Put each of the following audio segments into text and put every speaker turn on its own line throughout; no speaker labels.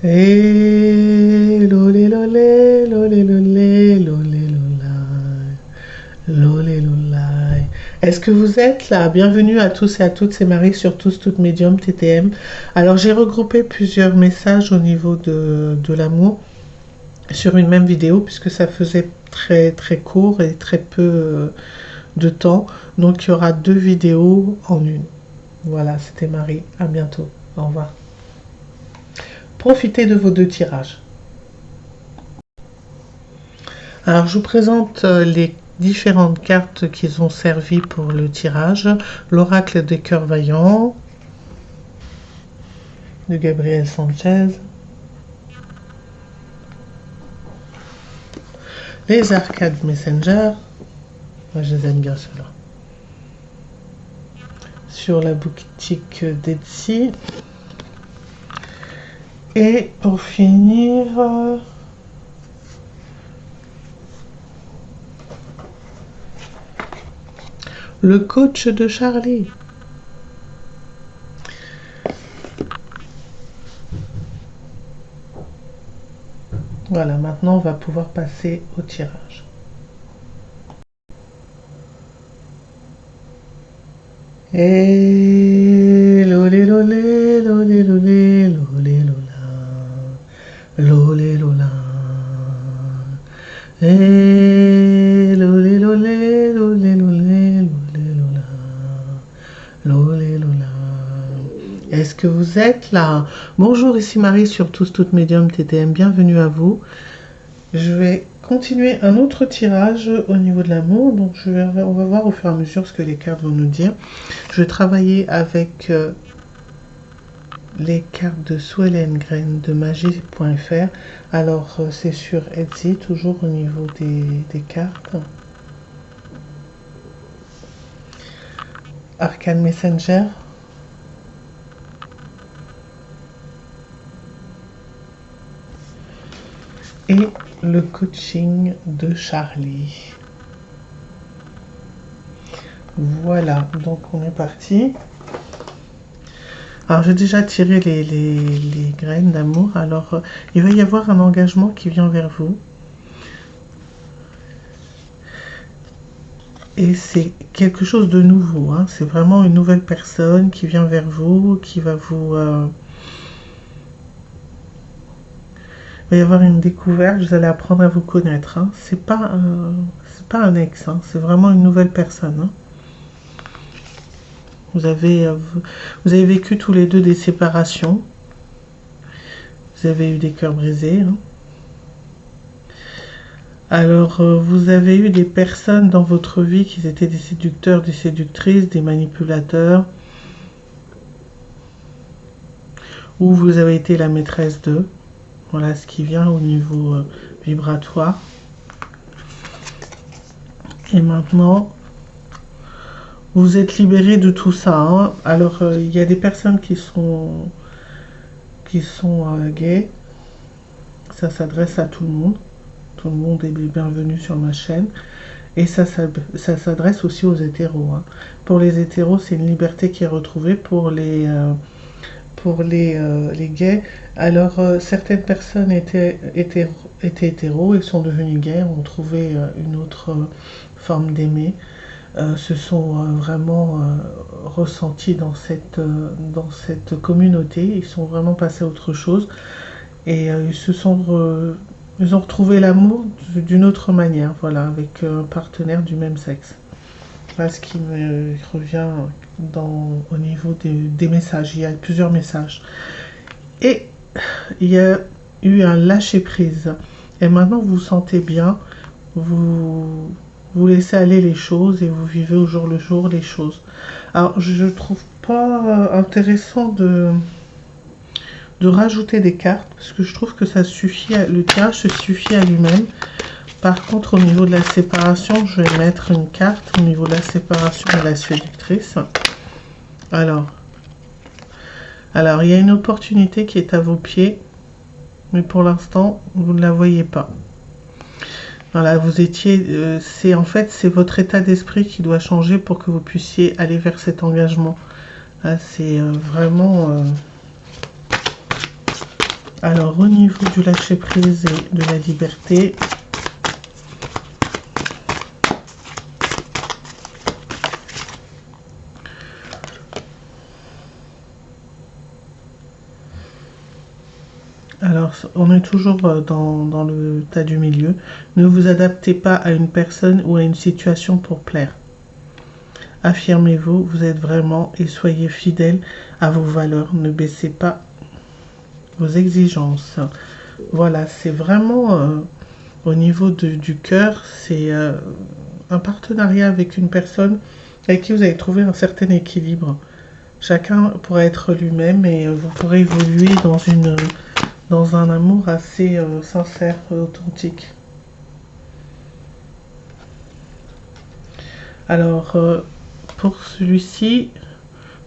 Et lolé lolé lolé lolé lolé lolé lolé. Est-ce que vous êtes là? Bienvenue à tous et à toutes, c'est Marie sur Tous Toutes Médium TTM. Alors j'ai regroupé plusieurs messages au niveau de l'amour sur une même vidéo puisque ça faisait très très court et très peu de temps. Donc il y aura deux vidéos en une. Voilà, c'était Marie. À bientôt. Au revoir. Profitez de vos deux tirages. Alors, je vous présente les différentes cartes qui ont servi pour le tirage. L'oracle des cœurs vaillants de Gabriel Sanchez. Les arcades Messenger. Moi, je les aime bien ceux-là. Sur la boutique d'Etsy. Et pour finir... le coach de Charlie. Voilà, maintenant on va pouvoir passer au tirage. Et lolé lolé lolé lolé lolé lola lolé lola. Et lolé lolé lolé lolé lolé lola lolé lola. Est-ce que vous êtes là? Bonjour, ici Marie sur Tous Toutes Médium TTM, bienvenue à vous. Je vais continuer un autre tirage au niveau de l'amour, donc on va voir au fur et à mesure ce que les cartes vont nous dire. Je vais travailler avec les cartes de Sue Ellen Green de magie.fr. Alors c'est sur Etsy, toujours au niveau des cartes. Arcane Messenger. Et le coaching de Charlie. Voilà, donc on est parti. Alors j'ai déjà tiré les graines d'amour. Alors il va y avoir un engagement qui vient vers vous. Et c'est quelque chose de nouveau. Hein. C'est vraiment une nouvelle personne qui vient vers vous, qui va vous... il va y avoir une découverte, vous allez apprendre à vous connaître. Hein. C'est pas un ex, hein. C'est vraiment une nouvelle personne. Hein. Vous avez vécu tous les deux des séparations. Vous avez eu des cœurs brisés. Hein. Alors, vous avez eu des personnes dans votre vie qui étaient des séducteurs, des séductrices, des manipulateurs. Ou vous avez été la maîtresse d'eux. Voilà ce qui vient au niveau vibratoire. Et maintenant, vous êtes libéré de tout ça. Hein. Alors, il y a des personnes qui sont gays. Ça s'adresse à tout le monde. Tout le monde est bienvenu sur ma chaîne. Et ça s'adresse aussi aux hétéros. Hein. Pour les hétéros, c'est une liberté qui est retrouvée. Pour les gays, alors certaines personnes étaient hétéros et sont devenues gays, ont trouvé une autre forme d'aimer, se sont vraiment ressentis dans cette communauté, ils sont vraiment passés à autre chose et ils ont retrouvé l'amour d'une autre manière, voilà, avec un partenaire du même sexe. Voilà ce qui me revient au niveau des messages. Il y a plusieurs messages. Et il y a eu un lâcher-prise. Et maintenant, vous vous sentez bien. Vous laissez aller les choses et vous vivez au jour le jour les choses. Alors, je ne trouve pas intéressant de rajouter des cartes parce que je trouve que ça suffit, le tirage se suffit à lui-même. Par contre, au niveau de la séparation, je vais mettre une carte au niveau de la séparation de la séductrice. Alors, il y a une opportunité qui est à vos pieds, mais pour l'instant, vous ne la voyez pas. Voilà, vous étiez... en fait, c'est votre état d'esprit qui doit changer pour que vous puissiez aller vers cet engagement. Là, c'est vraiment... Alors, au niveau du lâcher-prise et de la liberté, alors, on est toujours dans le tas du milieu. Ne vous adaptez pas à une personne ou à une situation pour plaire. Affirmez-vous, vous êtes vraiment et soyez fidèle à vos valeurs. Ne baissez pas vos exigences. Voilà, c'est vraiment au niveau du cœur, c'est un partenariat avec une personne avec qui vous allez trouver un certain équilibre. Chacun pourra être lui-même et vous pourrez évoluer dans un amour assez sincère, authentique. Alors, pour celui-ci,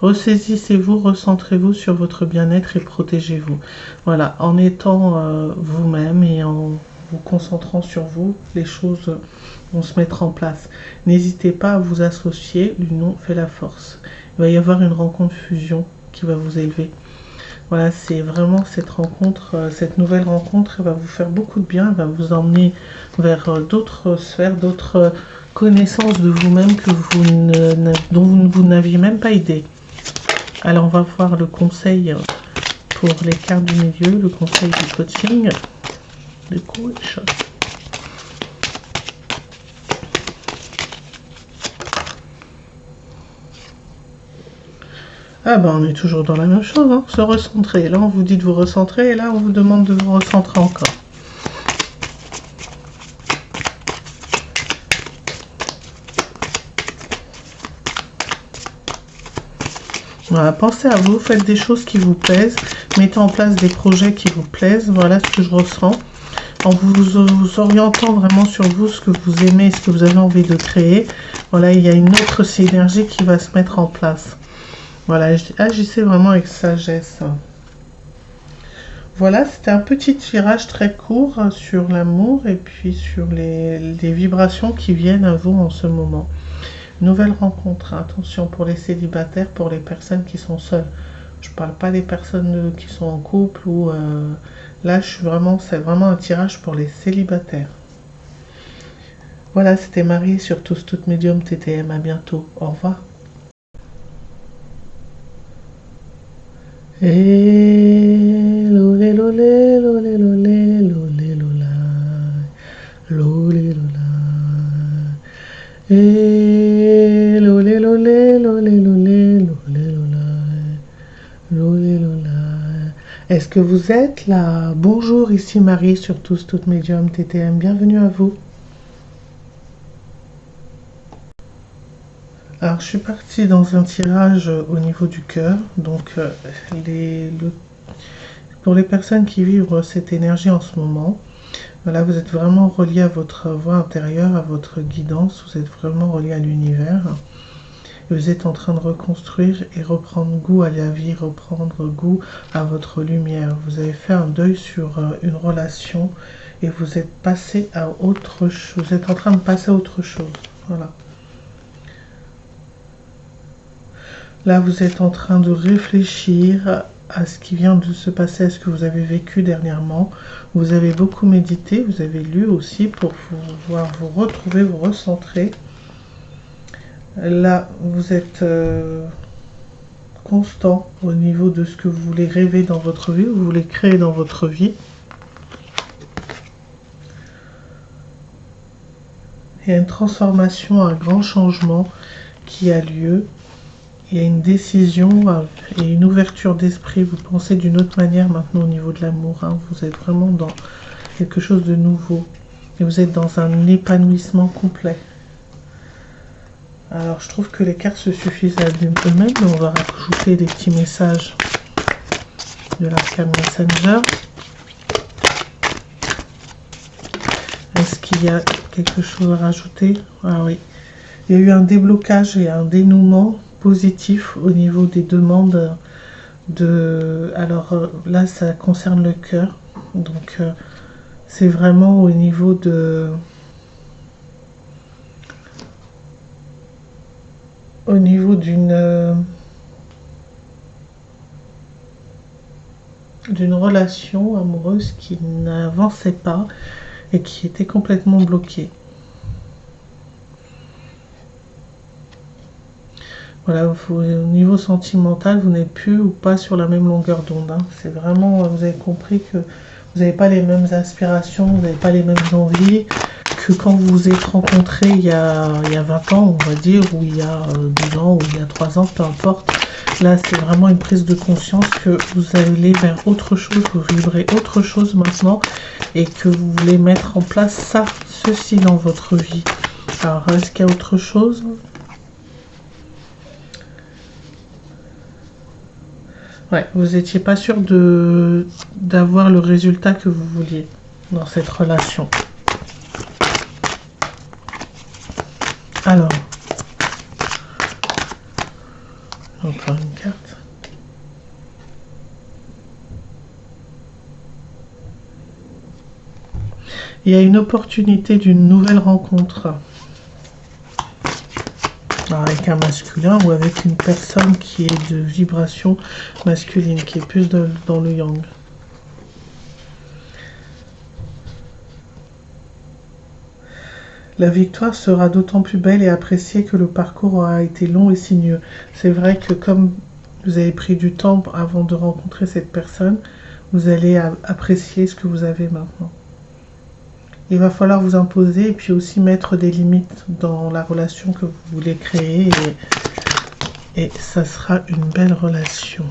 ressaisissez-vous, recentrez-vous sur votre bien-être et protégez-vous. Voilà, en étant vous-même et en vous concentrant sur vous, les choses vont se mettre en place. N'hésitez pas à vous associer, l'union fait la force. Il va y avoir une rencontre fusion qui va vous élever. Voilà, c'est vraiment cette rencontre, cette nouvelle rencontre, elle va vous faire beaucoup de bien, elle va vous emmener vers d'autres sphères, d'autres connaissances de vous-même dont vous n'aviez même pas idée. Alors, on va voir le conseil pour les cartes du milieu, le conseil du coaching, du coach. Ah ben, on est toujours dans la même chose, hein, se recentrer. Là, on vous dit de vous recentrer et là, on vous demande de vous recentrer encore. Voilà, pensez à vous, faites des choses qui vous plaisent, mettez en place des projets qui vous plaisent. Voilà ce que je ressens. En vous orientant vraiment sur vous, ce que vous aimez, ce que vous avez envie de créer. Voilà, il y a une autre synergie qui va se mettre en place. Voilà, agissez vraiment avec sagesse. Voilà, c'était un petit tirage très court sur l'amour et puis sur les vibrations qui viennent à vous en ce moment. Nouvelle rencontre, attention pour les célibataires, pour les personnes qui sont seules. Je parle pas des personnes qui sont en couple ou là, c'est vraiment un tirage pour les célibataires. Voilà, c'était Marie sur Tous Toutes Médium TTM. À bientôt. Au revoir. Hello, hello, hello, hello, hello, hello, hello, hello, hello, hello, hello, hello, est-ce que vous êtes là? Bonjour, ici Marie sur Tous Toutes Médium TTM. Bienvenue à vous. Alors, je suis partie dans un tirage au niveau du cœur. Donc, pour les personnes qui vivent cette énergie en ce moment, voilà, vous êtes vraiment relié à votre voix intérieure, à votre guidance. Vous êtes vraiment relié à l'univers. Vous êtes en train de reconstruire et reprendre goût à la vie, reprendre goût à votre lumière. Vous avez fait un deuil sur une relation et vous êtes passé à autre chose. Vous êtes en train de passer à autre chose. Voilà. Là, vous êtes en train de réfléchir à ce qui vient de se passer, à ce que vous avez vécu dernièrement. Vous avez beaucoup médité, vous avez lu aussi pour pouvoir vous retrouver, vous recentrer. Là, vous êtes constant au niveau de ce que vous voulez rêver dans votre vie, vous voulez créer dans votre vie. Il y a une transformation, un grand changement qui a lieu. Il y a une décision et une ouverture d'esprit. Vous pensez d'une autre manière maintenant au niveau de l'amour. Hein. Vous êtes vraiment dans quelque chose de nouveau. Et vous êtes dans un épanouissement complet. Alors, je trouve que les cartes se suffisent à eux-mêmes, mais on va rajouter des petits messages de l'Arcane Messenger. Est-ce qu'il y a quelque chose à rajouter? Ah oui. Il y a eu un déblocage et un dénouement positif au niveau des demandes de... Alors là, ça concerne le cœur. Donc, c'est vraiment au niveau de... Au niveau d'une... d'une relation amoureuse qui n'avançait pas et qui était complètement bloquée. Voilà, au niveau sentimental, vous n'êtes plus ou pas sur la même longueur d'onde. Hein. C'est vraiment, vous avez compris que vous n'avez pas les mêmes aspirations, vous n'avez pas les mêmes envies que quand vous vous êtes rencontrés il y a 20 ans, on va dire, ou il y a 12 ans, ou il y a 3 ans, peu importe. Là, c'est vraiment une prise de conscience que vous allez vers autre chose, vous vibrez autre chose maintenant, et que vous voulez mettre en place ceci dans votre vie. Alors, est-ce qu'il y a autre chose ? Ouais, vous n'étiez pas sûr d'avoir le résultat que vous vouliez dans cette relation. Alors, encore une carte. Il y a une opportunité d'une nouvelle rencontre. Avec un masculin ou avec une personne qui est de vibration masculine, qui est plus dans le yang. La victoire sera d'autant plus belle et appréciée que le parcours aura été long et sinueux. C'est vrai que comme vous avez pris du temps avant de rencontrer cette personne, vous allez apprécier ce que vous avez maintenant. Il va falloir vous imposer et puis aussi mettre des limites dans la relation que vous voulez créer et ça sera une belle relation.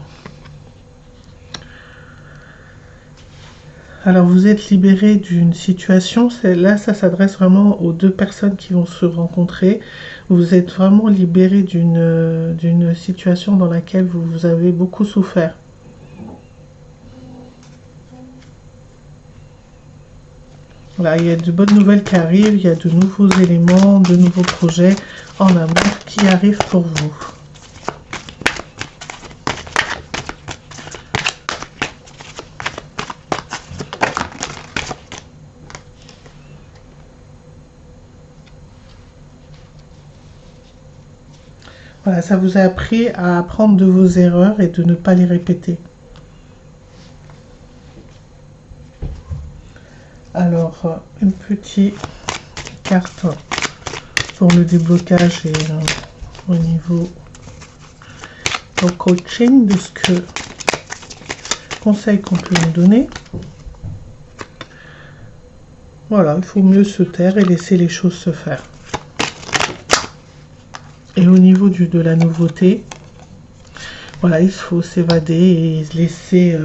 Alors vous êtes libéré d'une situation, là ça s'adresse vraiment aux deux personnes qui vont se rencontrer. Vous êtes vraiment libéré d'une situation dans laquelle vous avez beaucoup souffert. Voilà, il y a de bonnes nouvelles qui arrivent, il y a de nouveaux éléments, de nouveaux projets en amour qui arrivent pour vous. Voilà, ça vous a appris à apprendre de vos erreurs et de ne pas les répéter. Alors, une petite carte pour le déblocage et au niveau au coaching de ce que conseil qu'on peut nous donner. Voilà, il faut mieux se taire et laisser les choses se faire. Et au niveau de la nouveauté, voilà, il faut s'évader et laisser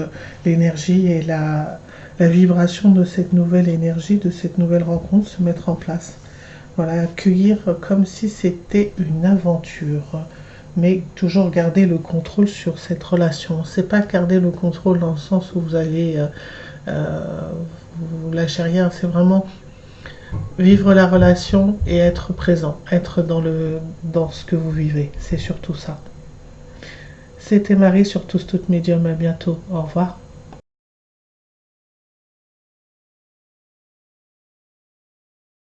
l'énergie et la vibration de cette nouvelle énergie, de cette nouvelle rencontre se mettre en place. Voilà, accueillir comme si c'était une aventure, mais toujours garder le contrôle sur cette relation. C'est pas garder le contrôle dans le sens où vous allez vous lâchez rien, c'est vraiment vivre la relation et être présent, être dans ce que vous vivez. C'est surtout ça. C'était Marie sur Tous Toutes Médium. À bientôt. Au revoir.